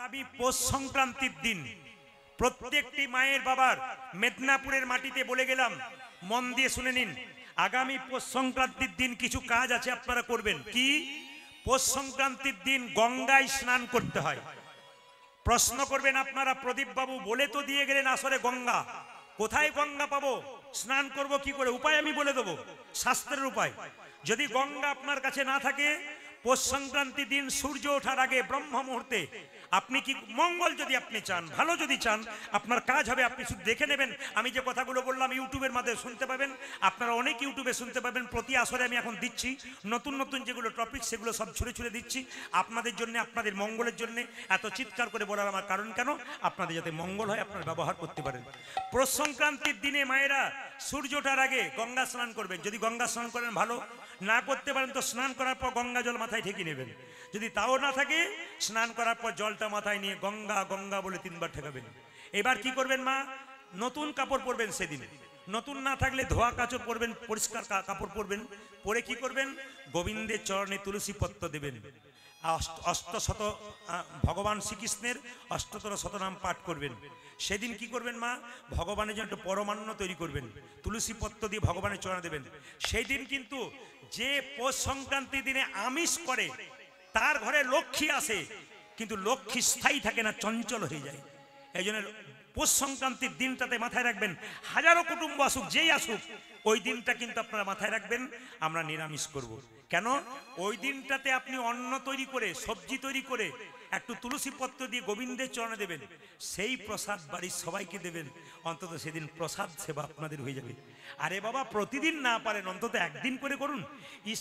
আগামী পৌষ সংক্রান্তির দিন প্রত্যেকটি মায়ের বাবার মেদিনীপুরের মাটিতে বলে গেলাম, মন দিয়ে শুনে নিন। আগামী পৌষ সংক্রান্তির দিন কিছু কাজ আছে আপনারা করবেন। কি? পৌষ সংক্রান্তির দিন গঙ্গায় স্নান করতে হয়। প্রশ্ন করবেন আপনারা, প্রদীপ বাবু বলে তো দিয়ে গেলেন আসরে গঙ্গা, কোথায় গঙ্গা পাবো, স্নান করব কি করে? উপায় আমি বলে দেবো, শাস্ত্রের উপায়। যদি গঙ্গা আপনার কাছে না থাকে, পৌষ সংক্রান্তি দিন সূর্য ওঠার আগে ব্রহ্ম মুহূর্তে আপনি কি মঙ্গল যদি আপনি চান, ভালো যদি চান, আপনার কাজ হবে, আপনি শুধু দেখে নেবেন। আমি যে কথাগুলো বললাম ইউটিউবের মাধ্যমে শুনতে পাবেন, আপনারা অনেক ইউটিউবে শুনতে পাবেন। প্রতি আসরে আমি এখন দিচ্ছি নতুন নতুন যেগুলো টপিক, সেগুলো সব ছুঁড়ে ছুঁড়ে দিচ্ছি আপনাদের জন্য, আপনাদের মঙ্গলের জন্য। এত চিৎকার করে বলার আমার কারণ কেন? আপনাদের যাতে মঙ্গল হয়, আপনারা ব্যবহার করতে পারেন। পৌষ সংক্রান্তির দিনে মায়েরা সূর্য ওঠার আগে গঙ্গা স্নান করবেন। যদি গঙ্গা স্নান করেন ভালো, না করতে পারেন তো স্নান করার পর গঙ্গা জল মাথায় ঠেকিয়ে নেবেন। যদি তাও না থাকে, স্নান করার পর জলটা মাথায় নিয়ে গঙ্গা গঙ্গা বলে 3 বার ঠেকাবেন। এবার কি করবেন মা? নতুন কাপড় পরবেন। সেদিন নতুন না থাকলে ধোয়া কাপড় পরবেন, পরিষ্কার কাপড় পরবেন। পরে কি করবেন? গোবিন্দের চরণে তুলসী পত্র দেবেন। অষ্টশত ভগবান শ্রীকৃষ্ণের অষ্টতর শতনাম পাঠ করবেন। সেদিন কি করবেন মা? ভগবানের জন্য একটু পরমান্ন তৈরি করবেন, তুলসী পত্র দিয়ে ভগবানের চরণে দেবেন। সেই দিন কিন্তু যে পৌষ সংক্রান্তির দিনে আমিষ করে তার ঘরে লক্ষ্মী আসে, কিন্তু লক্ষ্মী স্থায়ী থাকে না, চঞ্চল হয়ে যায়। এই জন্য পৌষ সংক্রান্তির দিনটাতে মাথায় রাখবেন, হাজারো কুটুম্ব আসুক, যেই আসুক, ওই দিনটা কিন্তু আপনারা মাথায় রাখবেন আমরা নিরামিষ করব। কেন? ওই দিনটাতে আপনি অন্ন তৈরি করে, সবজি তৈরি করে একটু তুলসী পত্র দিয়ে গোবিন্দের চরণে দেবেন। সেই প্রসাদ বাড়ির সবাইকে দেবেন। অন্তত সেদিন প্রসাদ সেবা আপনাদের হয়ে যাবে। আরে বাবা, প্রতিদিন না পারেন অন্তত একদিন করে করুন।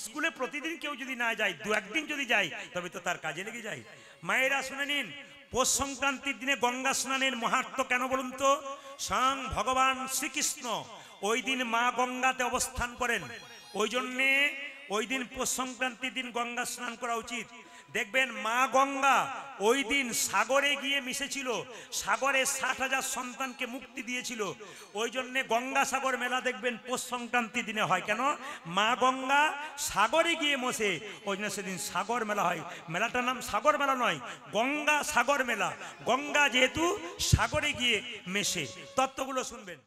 স্কুলে প্রতিদিন কেউ যদি না যায়, 2-1 দিন যদি যায়, তবে তো তার কাজে লেগে যায়। মায়েরা শুনে নিন, পৌষ সংক্রান্তির দিনে গঙ্গা স্নানের মাহাত্ম্য কেন বলুন তো? স্বয়ং ভগবান শ্রীকৃষ্ণ ওই দিন মা গঙ্গাতে অবস্থান করেন। ওই জন্যে ওই দিন পৌষ সংক্রান্তির দিন গঙ্গা স্নান করা উচিত। দেখবেন মা গঙ্গা ওই দিন সাগরে গিয়ে মিশেছিল, সাগরে 60,000 সন্তানকে মুক্তি দিয়েছিল। ওই জন্যে গঙ্গা সাগর মেলা দেখবেন পৌষ সংক্রান্তির দিনে হয়। কেন? মা গঙ্গা সাগরে গিয়ে মশে, ওই জন্য সেদিন সাগর মেলা হয়। মেলাটার নাম সাগর মেলা নয়, গঙ্গা সাগর মেলা। গঙ্গা যেহেতু সাগরে গিয়ে মেশে। তত্ত্বগুলো শুনবেন।